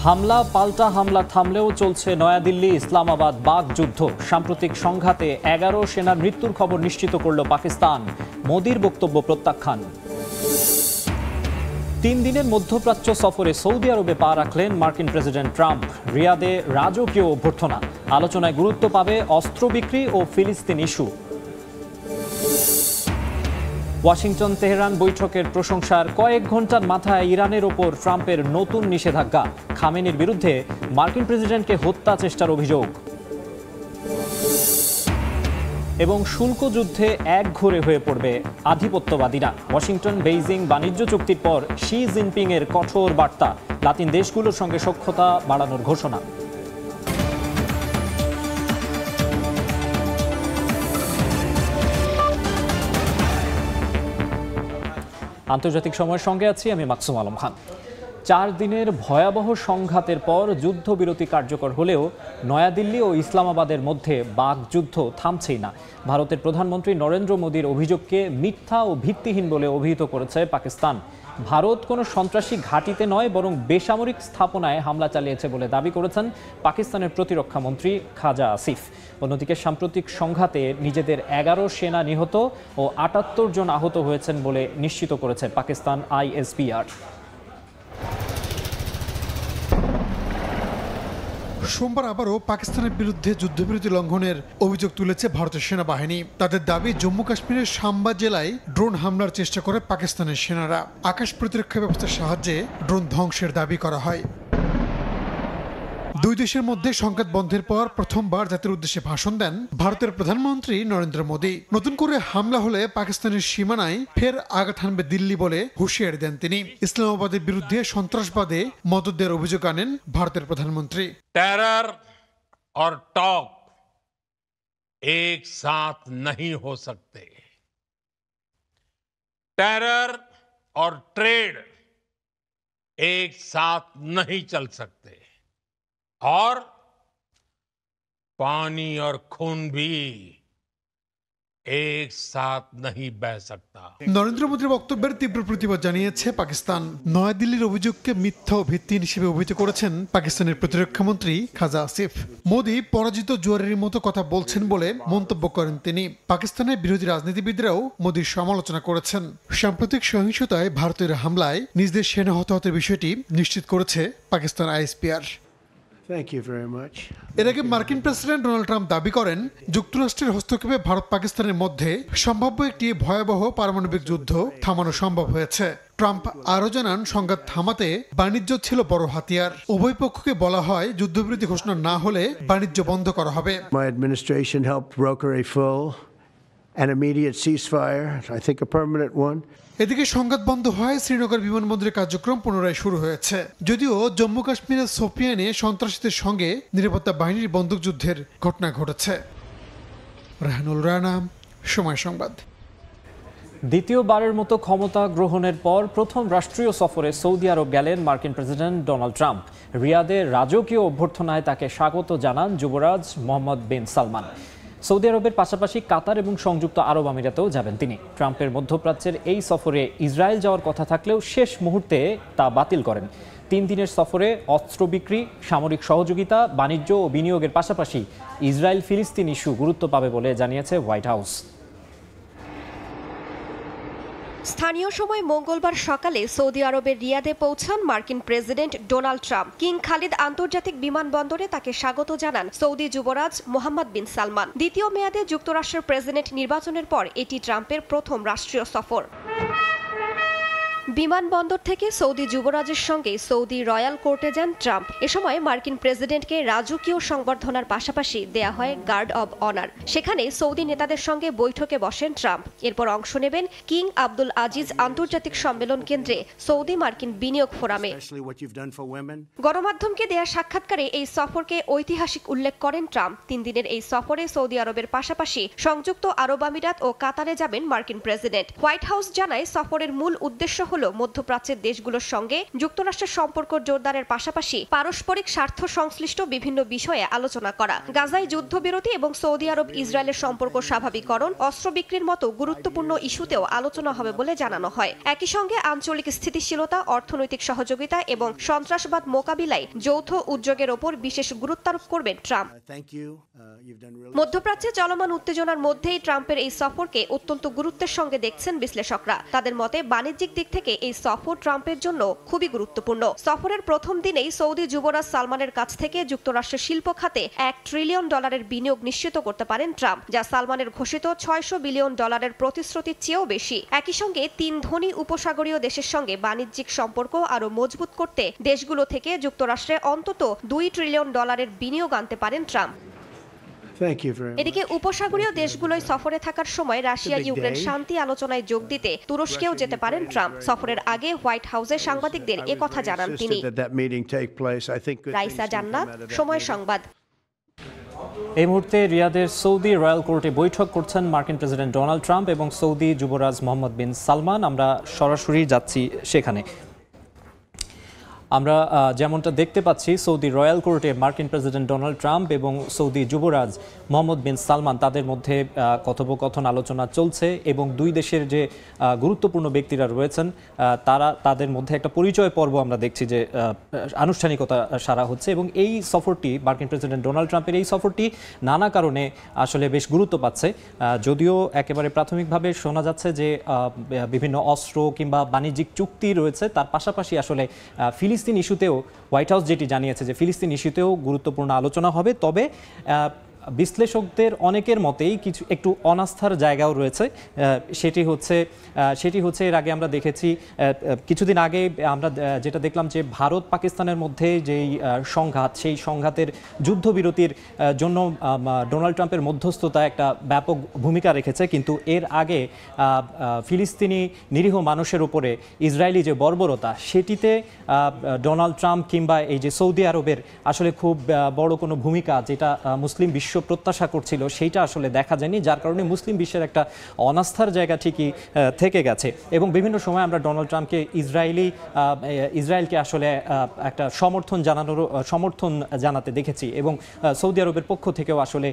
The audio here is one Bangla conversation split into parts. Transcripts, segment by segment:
হামলা পাল্টা হামলা থামলেও চলছে নয়াদিল্লি ইসলামাবাদ বাঘ যুদ্ধ। সাম্প্রতিক সংঘাতে 11 সেনার মৃত্যুর খবর নিশ্চিত করল পাকিস্তান। মোদির বক্তব্য প্রত্যাখ্যান। 3 দিনের মধ্যপ্রাচ্য সফরে সৌদি আরবে পা রাখলেন মার্কিন প্রেসিডেন্ট ট্রাম্প। রিয়াদে রাজকীয় অভ্যর্থনা। আলোচনায় গুরুত্ব পাবে অস্ত্র বিক্রি ও ফিলিস্তিন ইস্যু। ওয়াশিংটন তেহরান বৈঠকের প্রশংসার কয়েক ঘন্টার মাথায় ইরানের ওপর ট্রাম্পের নতুন নিষেধাজ্ঞা। খামেনির বিরুদ্ধে মার্কিন প্রেসিডেন্টকে হত্যা চেষ্টার অভিযোগ। এবং শুল্ক যুদ্ধে একঘরে হয়ে পড়বে আধিপত্যবাদীরা। ওয়াশিংটন বেইজিং বাণিজ্য চুক্তির পর শি জিনপিং এর কঠোর বার্তা। লাতিন দেশগুলোর সঙ্গে সখ্যতা বাড়ানোর ঘোষণা। আন্তর্জাতিক সময়ের সঙ্গে আছি আমি মাকসুম আলম খান। 4 দিনের ভয়াবহ সংঘাতের পর যুদ্ধবিরতি কার্যকর হলেও নয়াদিল্লি ও ইসলামাবাদের মধ্যে বাকযুদ্ধ থামছেই না। ভারতের প্রধানমন্ত্রী নরেন্দ্র মোদীর অভিযোগকে মিথ্যা ও ভিত্তিহীন বলে অভিহিত করেছে পাকিস্তান। ভারত কোনো সন্ত্রাসী ঘাঁটিতে নয় বরং বেসামরিক স্থাপনায় হামলা চালিয়েছে বলে দাবি করেছেন পাকিস্তানের প্রতিরক্ষা মন্ত্রী খাজা আসিফ। অন্যদিকে সাম্প্রতিক সংঘাতে নিজেদের 11 সেনা নিহত ও 78 জন আহত হয়েছেন বলে নিশ্চিত করেছে পাকিস্তান ISPR। সোমবার আবারও পাকিস্তানের বিরুদ্ধে যুদ্ধবিরতি লঙ্ঘনের অভিযোগ তুলেছে ভারতের সেনাবাহিনী। তাদের দাবি, জম্মু কাশ্মীরের সাম্বা জেলায় ড্রোন হামলার চেষ্টা করে পাকিস্তানের সেনারা। আকাশ প্রতিরক্ষা ব্যবস্থার সাহায্যে ড্রোন ধ্বংসের দাবি করা হয়। দুই দেশের মধ্যে সংঘাত বন্ধের পর প্রথমবার জাতির উদ্দেশ্যে ভাষণ দেন ভারতের প্রধানমন্ত্রী নরেন্দ্র মোদী। নতুন করে হামলা হলে পাকিস্তানের সীমানায় ফের আঘাত হানবে দিল্লি বলে হুঁশিয়ারি দেন তিনি। ইসলামাবাদের বিরুদ্ধে সন্ত্রাসবাদে মদত দেওয়ার অভিযোগ আনেন ভারতের প্রধানমন্ত্রী। टेरर और टॉक एक साथ नहीं हो सकते। टेरर और ट्रेड एक साथ नहीं चल सकते और पानी और खून भी एक साथ नहीं बह सकता। নরেন্দ্র মোদীর বক্তব্যের তীব্র প্রতিবাদ জানিয়েছে পাকিস্তান। নয়াদিল্লির অভিযোগকে মিথ্যা ও ভিত্তিহীন হিসেবে অভিহিত করেছেন পাকিস্তানের প্রতিরক্ষা মন্ত্রী খাজা আসিফ। মোদী পরাজিত জুয়ারের মতো কথা বলছেন বলে মন্তব্য করেন তিনি। পাকিস্তানের বিরোধী রাজনীতিবিদরাও মোদীর সমালোচনা করেছেন। সাম্প্রতিক সহিংসতায় ভারতের হামলায় নিজদের সেনা হতাহতের বিষয়টি নিশ্চিত করেছে পাকিস্তান ISPR। এর আগে মার্কিন প্রেসিডেন্ট ডোনাল্ড ট্রাম্প দাবি করেন, যুক্তরাষ্ট্রের হস্তক্ষেপে ভারত পাকিস্তানের মধ্যে সম্ভাব্য একটি ভয়াবহ পারমাণবিক যুদ্ধ থামানো সম্ভব হয়েছে। ট্রাম্প আরও জানান, সংঘাত থামাতে বাণিজ্য ছিল বড় হাতিয়ার। উভয় পক্ষকে বলা হয়, যুদ্ধবিরতি ঘোষণা না হলে বাণিজ্য বন্ধ করা হবে। My administration helped broker a full and immediate ceasefire, I think a permanent one. এদিকে সংঘাত বন্ধ হয়, শ্রীনগর বিমানবন্দরের কার্যক্রম পুনরায় শুরু হয়েছে। যদিও জম্মু কাশ্মীরের সোপিয়ানে সন্ত্রাসীদের সঙ্গে নিরাপত্তা বাহিনীর বন্দুকযুদ্ধের ঘটনা ঘটেছে। রাহানুল রানা, সময় সংবাদ। দ্বিতীয়বারের মতো ক্ষমতা গ্রহণের পর প্রথম রাষ্ট্রীয় সফরে সৌদি আরব গেলেন মার্কিন প্রেসিডেন্ট ডোনাল্ড ট্রাম্প। রিয়াদে রাজকীয় অভ্যর্থনায় তাকে স্বাগত জানান যুবরাজ মোহাম্মদ বিন সালমান। সৌদি আরবের পাশাপাশি কাতার এবং সংযুক্ত আরব আমিরাতেও যাবেন তিনি। ট্রাম্পের মধ্যপ্রাচ্যের এই সফরে ইসরায়েল যাওয়ার কথা থাকলেও শেষ মুহূর্তে তা বাতিল করেন। 3 দিনের সফরে অস্ত্র বিক্রি, সামরিক সহযোগিতা, বাণিজ্য ও বিনিয়োগের পাশাপাশি ইসরায়েল ফিলিস্তিন ইস্যু গুরুত্ব পাবে বলে জানিয়েছে হোয়াইট হাউস। স্থানীয় সময় মঙ্গলবার সকালে সৌদি আরবের রিয়াদে পৌঁছান মার্কিন president Donald Trump. King Khalid আন্তর্জাতিক বিমানবন্দরে তাকে স্বাগত জানান সৌদি যুবরাজ মোহাম্মদ বিন সালমান। দ্বিতীয় মেয়াদে যুক্তরাষ্ট্রের প্রেসিডেন্ট নির্বাচনের পর এটি ট্রাম্পের প্রথম রাষ্ট্রীয় সফর। বিমানবন্দর থেকে সৌদি যুবরাজের সঙ্গে সৌদি রয়্যাল কোর্টে যান ট্রাম্প। এ সময় মার্কিন প্রেসিডেন্টকে রাজকীয় সংবর্ধনার পাশাপাশি দেয়া হয় গার্ড অব অনার। সেখানে সৌদি নেতাদের সঙ্গে বৈঠকে বসেন ট্রাম্প। এরপর অংশ নেবেন কিং আব্দুল আজিজ আন্তর্জাতিক সম্মেলন কেন্দ্রে সৌদি মার্কিন বিনিয়োগ ফোরামে। গণমাধ্যমকে দেয়া সাক্ষাৎকারে এই সফরকে ঐতিহাসিক উল্লেখ করেন ট্রাম্প। 3 দিনের এই সফরে সৌদি আরবের পাশাপাশি সংযুক্ত আরব আমিরাত ও কাতারে যাবেন মার্কিন প্রেসিডেন্ট। হোয়াইট হাউস জানায়, সফরের মূল উদ্দেশ্য হলো মধ্যপ্রাচ্যের দেশগুলোর সঙ্গে যুক্তরাষ্ট্রের সম্পর্ক জোরদারের পাশাপাশি পারস্পরিক স্বার্থ সংশ্লিষ্ট বিভিন্ন বিষয়ে আলোচনা করা, গাজায় যুদ্ধবিরতি এবং সৌদি আরব ইসরায়েলের সম্পর্ক স্বাভাবিকরণ, অস্ত্র বিক্রির মতো গুরুত্বপূর্ণ ইস্যুতেও আলোচনা হবে বলে জানানো হয়। একই সঙ্গে আঞ্চলিক স্থিতিশীলতা, অর্থনৈতিক সহযোগিতা এবং সন্ত্রাসবাদ মোকাবিলায় যৌথ উদ্যোগের ওপর বিশেষ গুরুত্বারোপ করবেন ট্রাম্প। মধ্যপ্রাচ্যে চলমান উত্তেজনার মধ্যেই ট্রাম্পের এই সফরকে অত্যন্ত গুরুত্বের সঙ্গে দেখছেন বিশ্লেষকরা। তাদের মতে বাণিজ্যিক দিক থেকে এই সফর ট্রাম্পের জন্য খুবই গুরুত্বপূর্ণ। সফরের প্রথম দিনেই সৌদি যুবরাজ সালমানের কাছ থেকে যুক্তরাষ্ট্রের শিল্প খাতে $1 ট্রিলিয়ন বিনিয়োগ নিশ্চিত করতে পারেন ট্রাম্প, যা সালমানের ঘোষিত $600 বিলিয়ন প্রতিশ্রুতির চেয়েও বেশি। একই সঙ্গে 3 ধনী উপসাগরীয় দেশের সঙ্গে বাণিজ্যিক সম্পর্ক আরও মজবুত করতে দেশগুলো থেকে যুক্তরাষ্ট্রে অন্তত $2 ট্রিলিয়ন বিনিয়োগ আনতে পারেন ট্রাম্প। এদিকে উপসাগরীয় দেশগুলোয় সফরে থাকার সময় রাশিয়া ইউক্রেন শান্তি আলোচনায় যোগ দিতে তুরস্কেও যেতে পারেন ট্রাম্প। সফরের আগে হোয়াইট হাউসে সাংবাদিকদের একথা জানান তিনি। রাইসা জান্নাত, সময় সংবাদ। এই মুহূর্তে রিয়াদের সৌদি রয়্যাল কোর্টে বৈঠক করছেন মার্কিন প্রেসিডেন্ট ডোনাল্ড ট্রাম্প এবং সৌদি যুবরাজ মোহাম্মদ বিন সালমান। আমরা সরাসরি যাচ্ছি সেখানে। আমরা যেমনটা দেখতে পাচ্ছি, সৌদি রয়্যাল কোর্টে মার্কিন প্রেসিডেন্ট ডোনাল্ড ট্রাম্প এবং সৌদি যুবরাজ মোহাম্মদ বিন সালমান তাদের মধ্যে কথোপকথন আলোচনা চলছে এবং দুই দেশের যে গুরুত্বপূর্ণ ব্যক্তিরা রয়েছেন তাদের মধ্যে একটা পরিচয় পর্ব আমরা দেখছি যে আনুষ্ঠানিকতা সারা হচ্ছে। এবং এই সফরটি, মার্কিন প্রেসিডেন্ট ডোনাল্ড ট্রাম্পের এই সফরটি নানা কারণে আসলে বেশ গুরুত্ব পাচ্ছে। যদিও একেবারে প্রাথমিকভাবে শোনা যাচ্ছে যে বিভিন্ন অস্ত্র কিংবা বাণিজ্যিক চুক্তি রয়েছে, তার পাশাপাশি আসলে ফিলিস্তিন ইস্যুতেও হোয়াইট হাউস যেটি জানিয়েছে যে ফিলিস্তিন ইস্যুতেও গুরুত্বপূর্ণ আলোচনা হবে। তবে বিশ্লেষকদের অনেকের মতেই কিছু একটু অনাস্থার জায়গাও রয়েছে। সেটি হচ্ছে এর আগে আমরা দেখেছি, কিছুদিন আগে আমরা যেটা দেখলাম যে ভারত পাকিস্তানের মধ্যে যেই সংঘাত, সেই সংঘাতের যুদ্ধবিরতির জন্য ডোনাল্ড ট্রাম্পের মধ্যস্থতা একটা ব্যাপক ভূমিকা রেখেছে। কিন্তু এর আগে ফিলিস্তিনি নিরীহ মানুষের উপরে ইসরায়েলি যে বর্বরতা, সেটিতে ডোনাল্ড ট্রাম্প কিংবা এই যে সৌদি আরবের আসলে খুব বড় কোনো ভূমিকা যেটা মুসলিম বিশ্ব প্রত্যাশা করছিল সেইটা আসলে দেখা যায়নি, যার কারণে মুসলিম বিশ্বের একটা অনাস্থার জায়গা ঠিকই থেকে গেছে। এবং বিভিন্ন সময় আমরা ডোনাল্ড ট্রাম্পকে ইসরায়েলকে আসলে একটা সমর্থন জানাতে দেখেছি এবং সৌদি আরবের পক্ষ থেকেও আসলে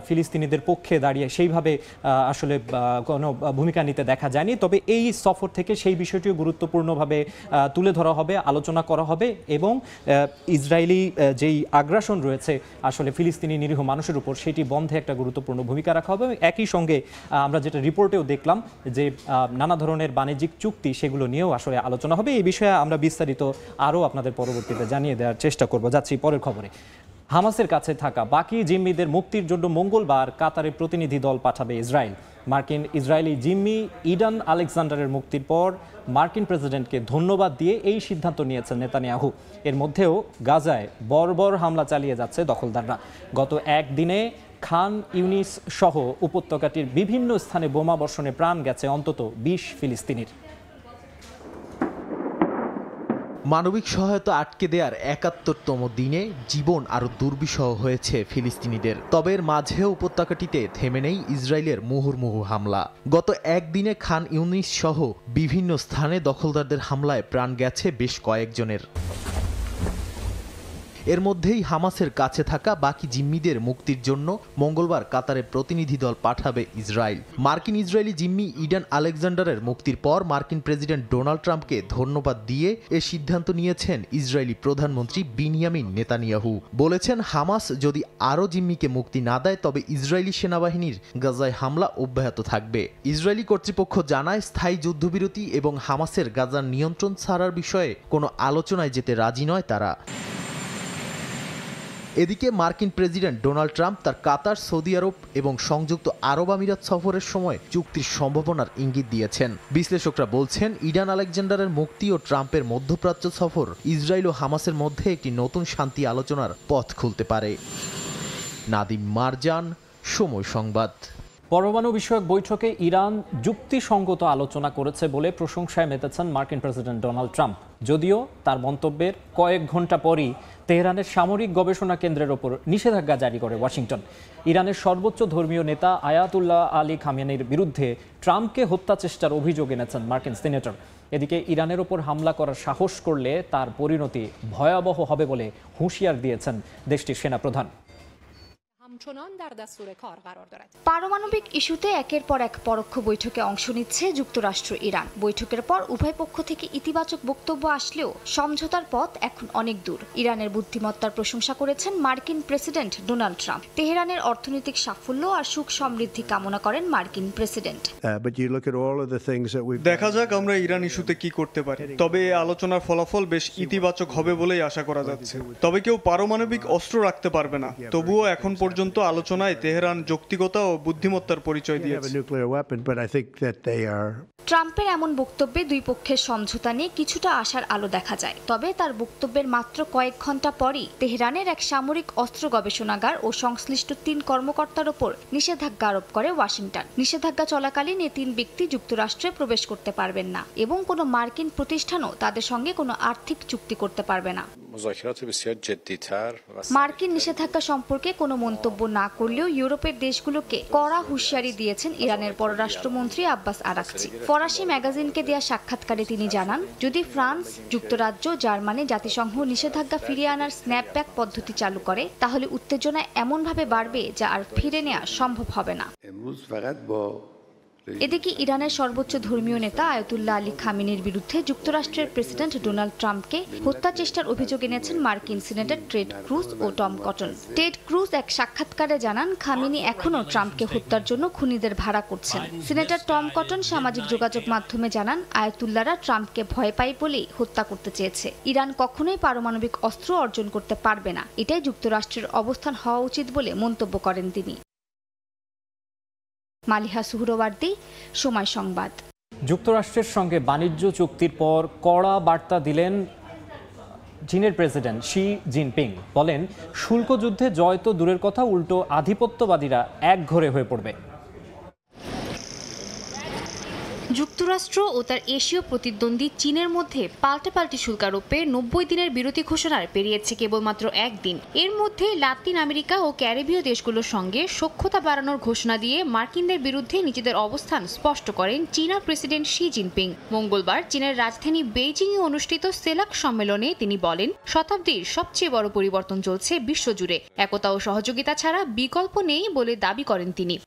ফিলিস্তিনিদের পক্ষে দাঁড়িয়ে সেইভাবে আসলে কোনো ভূমিকা নিতে দেখা যায়নি। তবে এই সফর থেকে সেই বিষয়টিও গুরুত্বপূর্ণভাবে তুলে ধরা হবে, আলোচনা করা হবে এবং ইসরায়েলি যেই আগ্রাসন রয়েছে আসলে ফিলিস্তিনি নিরীহ মানুষের উপর, সেটি বন্ধে একটা গুরুত্বপূর্ণ ভূমিকা রাখা হবে। একই সঙ্গে আমরা যেটা রিপোর্টেও দেখলাম যে নানা ধরনের বাণিজ্যিক চুক্তি, সেগুলো নিয়েও আসলে আলোচনা হবে। এই বিষয়ে আমরা বিস্তারিত আরও আপনাদের পরবর্তীতে জানিয়ে দেওয়ার চেষ্টা করব। যাচ্ছি পরের খবরে। হামাসের কাছে থাকা বাকি জিম্মিদের মুক্তির জন্য মঙ্গলবার কাতারে প্রতিনিধি দল পাঠাবে ইসরায়েল। ইসরায়েলি জিম্মি ইডান আলেকজান্ডারের মুক্তির পর মার্কিন প্রেসিডেন্টকে ধন্যবাদ দিয়ে এই সিদ্ধান্ত নিয়েছেন নেতানিয়াহু। এর মধ্যেও গাজায় বর্বর হামলা চালিয়ে যাচ্ছে দখলদাররা। গত একদিনে খান ইউনিস সহ উপত্যকাটির বিভিন্ন স্থানে বোমা বর্ষণে প্রাণ গেছে অন্তত 20 ফিলিস্তিনির। মানবিক সহায়তা আটকে দেওয়ার ৭১তম দিনে জীবন আরও দুর্বিষহ হয়েছে ফিলিস্তিনিদের। তবে এর মাঝেও উপত্যকাটিতে থেমে নেই ইসরায়েলের মুহুর্মুহু হামলা। গত একদিনে খান ইউনিস সহ বিভিন্ন স্থানে দখলদারদের হামলায় প্রাণ গেছে বেশ কয়েকজনের। এর মধ্যেই হামাসের কাছে থাকা বাকি জিম্মিদের মুক্তির জন্য মঙ্গলবার কাতারে প্রতিনিধি দল পাঠাবে ইসরায়েল। মার্কিন ইসরায়েলি জিম্মি ইডান আলেকজান্ডারের মুক্তির পর মার্কিন প্রেসিডেন্ট ডোনাল্ড ট্রাম্পকে ধন্যবাদ দিয়ে এ সিদ্ধান্ত নিয়েছেন ইসরায়েলি প্রধানমন্ত্রী বিনিয়ামিন নেতানিয়াহু। বলেছেন, হামাস যদি আরও জিম্মিকে মুক্তি না দেয় তবে ইসরায়েলি সেনাবাহিনীর গাজায় হামলা অব্যাহত থাকবে। ইসরায়েলি কর্তৃপক্ষ জানায়, স্থায়ী যুদ্ধবিরতি এবং হামাসের গাজার নিয়ন্ত্রণ ছাড়ার বিষয়ে কোনো আলোচনায় যেতে রাজি নয় তারা। এদিকে মার্কিন প্রেসিডেন্ট ডোনাল্ড ট্রাম্প তার কাতার, সৌদি আরব এবং সংযুক্ত আরব আমিরাত সফরের সময় চুক্তির সম্ভাবনার ইঙ্গিত দিয়েছেন। বিশ্লেষকরা বলছেন, ইডান আলেকজান্ডারের মুক্তি ও ট্রাম্পের মধ্যপ্রাচ্য সফর ইসরায়েল ও হামাসের মধ্যে একটি নতুন শান্তি আলোচনার পথ খুলতে পারে। নাদিম মারজান, সময় সংবাদ। পরমাণু বিষয়ক বৈঠকে ইরান যুক্তিসঙ্গত আলোচনা করেছে বলে প্রশংসায় মেতেছেন মার্কিন প্রেসিডেন্ট ডোনাল্ড ট্রাম্প। যদিও তার মন্তব্যের কয়েক ঘন্টা পরই তেহরানের সামরিক গবেষণা কেন্দ্রের ওপর নিষেধাজ্ঞা জারি করে ওয়াশিংটন। ইরানের সর্বোচ্চ ধর্মীয় নেতা আয়াতুল্লাহ আলী খামেনির বিরুদ্ধে ট্রাম্পকে হত্যা চেষ্টার অভিযোগ এনেছেন মার্কিন সিনেটর। এদিকে ইরানের ওপর হামলা করার সাহস করলে তার পরিণতি ভয়াবহ হবে বলে হুঁশিয়ার দিয়েছেন দেশটির সেনাপ্রধান। পারমাণবিক ইস্যুতে একের পর এক পরোক্ষ বৈঠকে অংশ নিচ্ছে যুক্তরাষ্ট্র ইরান। বৈঠকের পর উভয় পক্ষ থেকে ইতিবাচক বক্তব্য আসলেও সমঝোতার পথ এখন অনেক দূর। ইরানের বুদ্ধিমত্তার প্রশংসা করেছেন মার্কিন প্রেসিডেন্ট ডোনাল্ড ট্রাম্প। তেহরানের অর্থনৈতিক সাফল্য আর সুখ সমৃদ্ধি কামনা করেন মার্কিন প্রেসিডেন্ট। দেখা যাক আমরা ইরান ইস্যুতে কি করতে পারি। তবে এই আলোচনার ফলাফল বেশ ইতিবাচক হবে বলেই আশা করা যাচ্ছে। তবে কেউ পারমাণবিক অস্ত্র রাখতে পারবে না। তবুও এখন পর্যন্ত আলোচনায় তেহরান যৌক্তিকতা ও বুদ্ধিমত্তার পরিচয় দিয়েছে। ট্রাম্পের এমন বক্তব্যে দুই পক্ষের সমঝোতা নিয়ে কিছুটা আশার আলো দেখা যায়। তবে তার বক্তব্যের মাত্র কয়েক ঘন্টা পরই তেহরানের এক সামরিক অস্ত্র গবেষণাগার ও সংশ্লিষ্ট 3 কর্মকর্তার ওপর নিষেধাজ্ঞা আরোপ করে ওয়াশিংটন। নিষেধাজ্ঞা চলাকালীন এই 3 ব্যক্তি যুক্তরাষ্ট্রে প্রবেশ করতে পারবেন না এবং কোনো মার্কিন প্রতিষ্ঠানও তাদের সঙ্গে কোনো আর্থিক চুক্তি করতে পারবে না। মার্কিন নিষেধাজ্ঞা সম্পর্কে কোনো মন্তব্য না করলেও ইউরোপের দেশগুলোকে কড়া হুঁশিয়ারি দিয়েছেন ইরানের পররাষ্ট্রমন্ত্রী আব্বাস আরাকচি। ফরাসি ম্যাগাজিনকে দেয়া সাক্ষাৎকারে তিনি জানান, যদি ফ্রান্স, যুক্তরাজ্য, জার্মানি জাতিসংঘ নিষেধাজ্ঞা ফিরিয়ে আনার স্ন্যাপব্যাক পদ্ধতি চালু করে তাহলে উত্তেজনা এমনভাবে বাড়বে যা আর ফিরে নেওয়া সম্ভব হবে না। এদিকে ইরানের সর্বোচ্চ ধর্মীয় নেতা আয়াতুল্লাহ আলী খামেনির বিরুদ্ধে যুক্তরাষ্ট্রের প্রেসিডেন্ট ডোনাল্ড ট্রাম্পকে হত্যা চেষ্টার অভিযোগ এনেছেন মার্কিন সিনেটর টেড ক্রুজ ও টম কটন। টেড ক্রুজ এক সাক্ষাৎকারে জানান, খামেনি এখনও ট্রাম্পকে হত্যার জন্য খুনিদের ভাড়া করছেন। সিনেটর টম কটন সামাজিক যোগাযোগ মাধ্যমে জানান, আয়াতুল্লাহরা ট্রাম্পকে ভয় পায় বলেই হত্যা করতে চেয়েছে। ইরান কখনোই পারমাণবিক অস্ত্র অর্জন করতে পারবে না, এটাই যুক্তরাষ্ট্রের অবস্থান হওয়া উচিত বলে মন্তব্য করেন তিনি। মালিহা সুহরওয়ার্দী, সময় সংবাদ। যুক্তরাষ্ট্রের সঙ্গে বাণিজ্য চুক্তির পর কড়া বার্তা দিলেন চীনের প্রেসিডেন্ট শি জিনপিং। বলেন, শুল্ক যুদ্ধে জয় তো দূরের কথা, উল্টো আধিপত্যবাদীরা একঘরে হয়ে পড়বে। যুক্তরাষ্ট্র ও তার এশীয় প্রতিদ্বন্দ্বী চীনের মধ্যে পাল্টাপাল্টি শুল্কারোপে 90 দিনের বিরতি ঘোষণার পেরিয়েছে কেবলমাত্র একদিন। এর মধ্যে লাতিন আমেরিকা ও ক্যারিবীয় দেশগুলোর সঙ্গে সখ্যতা বাড়ানোর ঘোষণা দিয়ে মার্কিনদের বিরুদ্ধে নিজেদের অবস্থান স্পষ্ট করেন চীনা প্রেসিডেন্ট শি জিনপিং। মঙ্গলবার চীনের রাজধানী বেইজিংয়ে অনুষ্ঠিত সেলাক সম্মেলনে তিনি বলেন, শতাব্দীর সবচেয়ে বড় পরিবর্তন চলছে বিশ্বজুড়ে, একতা ও সহযোগিতা ছাড়া বিকল্প নেই বলে দাবি করেন তিনি।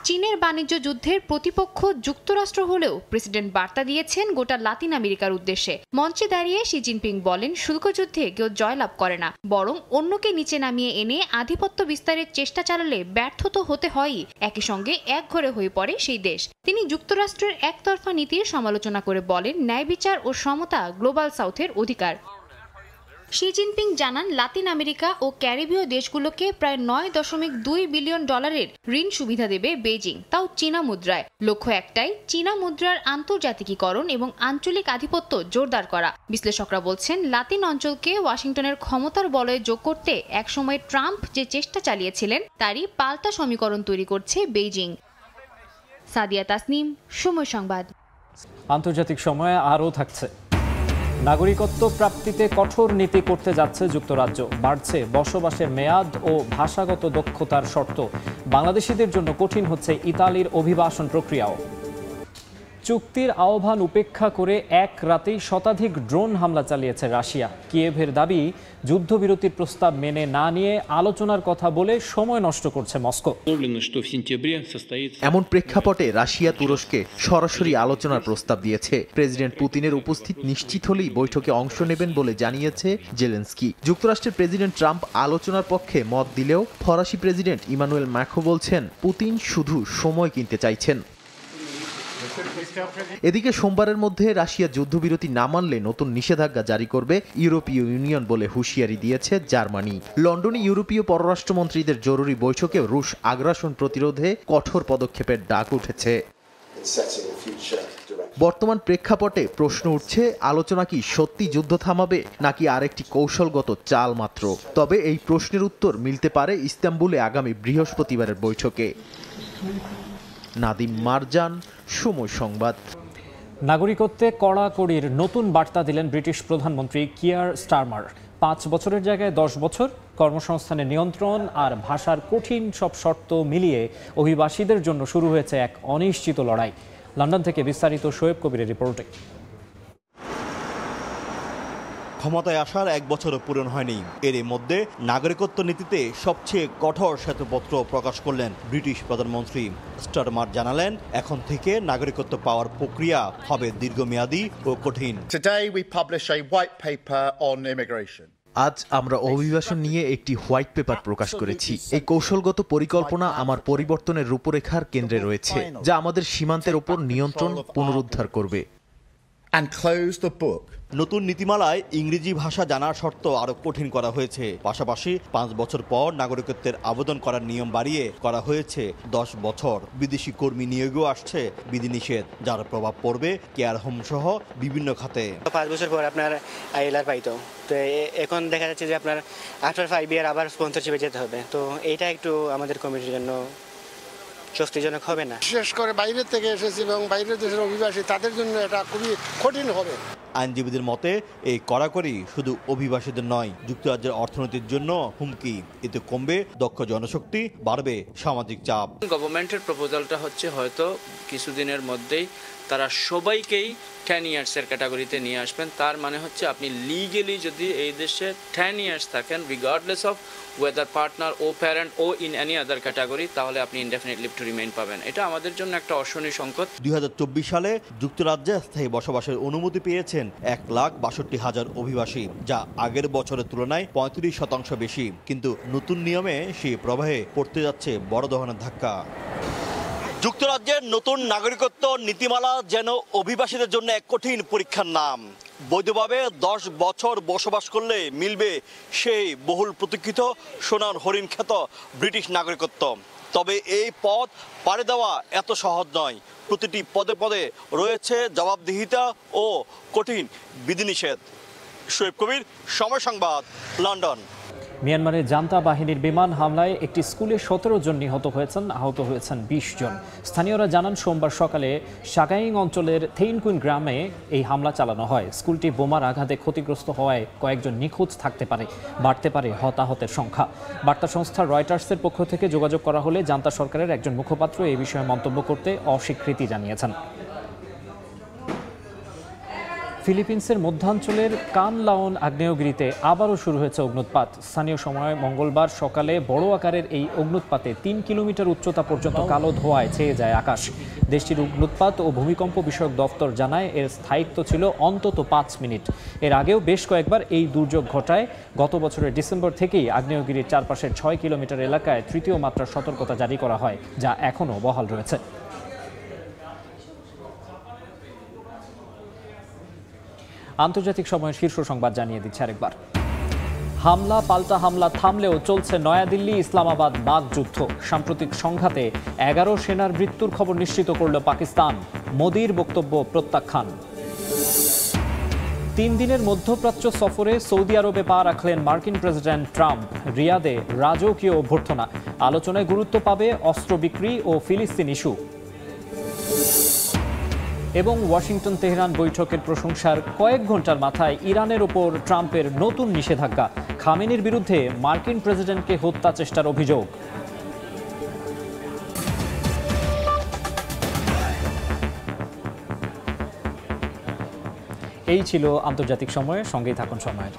চীনের বাণিজ্য যুদ্ধের প্রতিপক্ষ যুক্তরাষ্ট্র হলেও প্রেসিডেন্ট বার্তা দিয়েছেন গোটা লাতিন আমেরিকার উদ্দেশ্যে। মঞ্চে দাঁড়িয়ে শি জিনপিং বলেন, শুল্ক যুদ্ধে কেউ জয়লাভ করে না, বরং অন্যকে নিচে নামিয়ে এনে আধিপত্য বিস্তারের চেষ্টা চালালে ব্যর্থ তো হতে হয়ই, একই সঙ্গে একঘরে হয়ে পড়ে সেই দেশ। তিনি যুক্তরাষ্ট্রের একতরফা নীতির সমালোচনা করে বলেন, ন্যায় বিচার ও সমতা গ্লোবাল সাউথের অধিকার। শি জিনপিং জানান, লাতিন আমেরিকা ও ক্যারিবীয় দেশগুলোকে প্রায় $9.2 বিলিয়ন ঋণ সুবিধা দেবে বেইজিং, তাও চীনা মুদ্রায়। লক্ষ্য একটাই, চীনা মুদ্রার আন্তর্জাতিকীকরণ এবং আঞ্চলিক আধিপত্য জোরদার করা। বিশ্লেষকরা বলছেন, লাতিন অঞ্চলকে ওয়াশিংটনের ক্ষমতার বলয়ে যোগ করতে একসময় ট্রাম্প যে চেষ্টা চালিয়েছিলেন তারই পাল্টা সমীকরণ তৈরি করছে বেইজিং। সাদিয়া তাসনিম, সময় সংবাদ। আন্তর্জাতিক সময়ে আরও থাকছে, নাগরিকত্ব প্রাপ্তিতে কঠোর নীতি করতে যাচ্ছে যুক্তরাজ্য। বাড়ছে বসবাসের মেয়াদ ও ভাষাগত দক্ষতার শর্ত। বাংলাদেশিদের জন্য কঠিন হচ্ছে ইতালির অভিবাসন প্রক্রিয়াও। চুক্তির আহ্বান উপেক্ষা করে এক রাতেই শতাধিক ড্রোন হামলা চালিয়েছে রাশিয়া। কিয়েভের দাবি, যুদ্ধবিরতির প্রস্তাব মেনে না নিয়ে আলোচনার কথা বলে সময় নষ্ট করছে মস্কো। এমন প্রেক্ষাপটে রাশিয়া তুরস্কে সরাসরি আলোচনার প্রস্তাব দিয়েছে। প্রেসিডেন্ট পুতিনের উপস্থিত নিশ্চিত হলেই বৈঠকে অংশ নেবেন বলে জানিয়েছে জেলেনস্কি। যুক্তরাষ্ট্রের প্রেসিডেন্ট ট্রাম্প আলোচনার পক্ষে মত দিলেও ফরাসি প্রেসিডেন্ট ইমানুয়েল ম্যাক্রো বলছেন, পুতিন শুধু সময় কিনতে চাইছেন। এদিকে সোমবারের মধ্যে রাশিয়া যুদ্ধবিরতি না মানলে নতুন নিষেধাজ্ঞা জারি করবে ইউরোপীয় ইউনিয়ন বলে হুঁশিয়ারি দিয়েছে জার্মানি। লন্ডনে ইউরোপীয় পররাষ্ট্রমন্ত্রীদের জরুরি বৈঠকেও রুশ আগ্রাসন প্রতিরোধে কঠোর পদক্ষেপের ডাক উঠেছে। বর্তমান প্রেক্ষাপটে প্রশ্ন উঠছে, আলোচনা কি সত্যি যুদ্ধ থামাবে নাকি আরেকটি কৌশলগত চাল মাত্র? তবে এই প্রশ্নের উত্তর মিলতে পারে ইস্তাম্বুলে আগামী বৃহস্পতিবারের বৈঠকে। নাদিম মারজান, সময় সংবাদ। নাগরিকত্বে কড়াকড়ির নতুন বার্তা দিলেন ব্রিটিশ প্রধানমন্ত্রী কিয়ার স্টারমার। 5 বছরের জায়গায় 10 বছর, কর্মসংস্থানের নিয়ন্ত্রণ আর ভাষার কঠিন সব শর্ত মিলিয়ে অভিবাসীদের জন্য শুরু হয়েছে এক অনিশ্চিত লড়াই। লন্ডন থেকে বিস্তারিত শোয়েব কবিরের রিপোর্টে। ক্ষমতায় আসার 1 বছরও পূরণ হয়নি, এর মধ্যে নাগরিকত্ব নীতিতে সবচেয়ে কঠোর শ্বেতপত্র প্রকাশ করলেন ব্রিটিশ প্রধানমন্ত্রী। স্টারমার জানালেন, এখন থেকে নাগরিকত্ব পাওয়ার প্রক্রিয়া হবে দীর্ঘমেয়াদী ও কঠিন। Today we publish a white paper on immigration. আজ আমরা অভিবাসন নিয়ে একটি হোয়াইট পেপার প্রকাশ করেছি। এই কৌশলগত পরিকল্পনা আমার পরিবর্তনের রূপরেখার কেন্দ্রে রয়েছে, যা আমাদের সীমান্তের ওপর নিয়ন্ত্রণ পুনরুদ্ধার করবে। And close the book. নতুন নীতিমালায় ইংরেজি ভাষা জানার শর্ত আরো কঠিন করা হয়েছে। পাশাপাশি 5 বছর পর নাগরিকত্বের আবেদন করার নিয়ম বাড়িয়ে করা হয়েছে 10 বছর। বিদেশি কর্মী নিয়োগও আসছে বিধিনিষেধ, যার প্রভাব পড়বে কেয়ার হোম সহ বিভিন্ন খাতে। 5 বছর পর আপনার আইএলআর পাইতো, তো এখন দেখা যাচ্ছে যে আপনার আফটার 5 ইয়ার আবার স্পন্সরশিপে যেতে হবে। তো এইটা একটু আমাদের কমিটির জন্য স্বস্তিজনক হবে না। বিশেষ করে বাইরের থেকে এসেছি এবং বাইরের দেশের অভিবাসী, তাদের জন্য এটা খুবই কঠিন হবে। আইনজীবীদের মতে এই কড়াকড়ি শুধু অভিবাসীদের নয়, যুক্তরাজ্যের অর্থনীতির জন্য হুমকি। এতে কমবে দক্ষ জনশক্তি, বাড়বে সামাজিক চাপ। গভর্নমেন্টের প্রপোজালটা হচ্ছে হয়তো কিছুদিনের মধ্যেই তারা সবাইকেই 10 ইয়ার্সের ক্যাটাগরিতে নিয়ে আসবেন। তার মানে হচ্ছে আপনি লিগেলি যদি এই দেশে 10 ইয়ার্স থাকেন, রিগার্ডলেস অফ ওয়েদার পার্টনার ও প্যারেন্ট ও ইন এনি আদার ক্যাটাগরি, তাহলে আপনি ইনডেফিনিট লিভ টু রিমেইন পাবেন। এটা আমাদের জন্য একটা অশনি সংকট। 2024 সালে যুক্তরাজ্যে স্থায়ী বসবাসের অনুমতি পেয়েছেন 1,62,000 অভিবাসী, যা আগের বছরের তুলনায় 35% বেশি। কিন্তু নতুন নিয়মে সেই প্রবাহে পড়তে যাচ্ছে বড় ধরনের ধাক্কা। যুক্তরাজ্যের নতুন নাগরিকত্ব নীতিমালা যেন অভিবাসীদের জন্য এক কঠিন পরীক্ষার নাম। বৈধভাবে 10 বছর বসবাস করলে মিলবে সেই বহুল প্রতীক্ষিত সোনার হরিণ খ্যাত ব্রিটিশ নাগরিকত্ব। তবে এই পথ পাড়ি দেওয়া এত সহজ নয়। প্রতিটি পদে পদে রয়েছে জবাবদিহিতা ও কঠিন বিধিনিষেধ। শোয়েব কবির, সময় সংবাদ, লন্ডন। মিয়ানমারের জান্তা বাহিনীর বিমান হামলায় একটি স্কুলে 17 জন নিহত হয়েছেন, আহত হয়েছেন 20 জন। স্থানীয়রা জানান, সোমবার সকালে সাগাইং অঞ্চলের থেইনকুইন গ্রামে এই হামলা চালানো হয়। স্কুলটি বোমার আঘাতে ক্ষতিগ্রস্ত হওয়ায় কয়েকজন নিখোঁজ থাকতে পারে, বাড়তে পারে হতাহতের সংখ্যা। বার্তা সংস্থা রয়টার্সের পক্ষ থেকে যোগাযোগ করা হলে জান্তা সরকারের একজন মুখপাত্র এই বিষয়ে মন্তব্য করতে অস্বীকৃতি জানিয়েছেন। ফিলিপিন্সের মধ্যাঞ্চলের কানলাওন আগ্নেয়গিরিতে আবারও শুরু হয়েছে অগ্নুৎপাত। স্থানীয় সময় মঙ্গলবার সকালে বড় আকারের এই অগ্নুৎপাতে 3 কিলোমিটার উচ্চতা পর্যন্ত কালো ধোঁয়ায় ছেয়ে যায় আকাশ। দেশটির অগ্নুৎপাত ও ভূমিকম্প বিষয়ক দফতর জানায়, এর স্থায়িত্ব ছিল অন্তত 5 মিনিট। এর আগেও বেশ কয়েকবার এই দুর্যোগ ঘটায়। গত বছরের ডিসেম্বর থেকেই আগ্নেয়গিরির চারপাশের 6 কিলোমিটার এলাকায় 3য় মাত্রার সতর্কতা জারি করা হয়, যা এখনও বহাল রয়েছে। আন্তর্জাতিক সময়ের শীর্ষ সংবাদ জানিয়ে দিচ্ছে আরেকবার। হামলা পাল্টা হামলা থামলেও চলছে নয়াদিল্লি ইসলামাবাদ বাগযুদ্ধ। সাম্প্রতিক সংঘাতে 11 সেনার মৃত্যুর খবর নিশ্চিত করল পাকিস্তান। মোদির বক্তব্য প্রত্যাখ্যান। 3 দিনের মধ্যপ্রাচ্য সফরে সৌদি আরবে পা রাখলেন মার্কিন প্রেসিডেন্ট ট্রাম্প। রিয়াদে রাজকীয় অভ্যর্থনা। আলোচনায় গুরুত্ব পাবে অস্ত্র বিক্রি ও ফিলিস্তিন ইস্যু। এবং ওয়াশিংটন তেহরান বৈঠকের প্রশংসার কয়েক ঘন্টার মাথায় ইরানের ওপর ট্রাম্পের নতুন নিষেধাজ্ঞা। খামেনির বিরুদ্ধে মার্কিন প্রেসিডেন্টকে হত্যা চেষ্টার অভিযোগ। এই ছিল আন্তর্জাতিক সময়ের সঙ্গেই থাকুন সময়ের।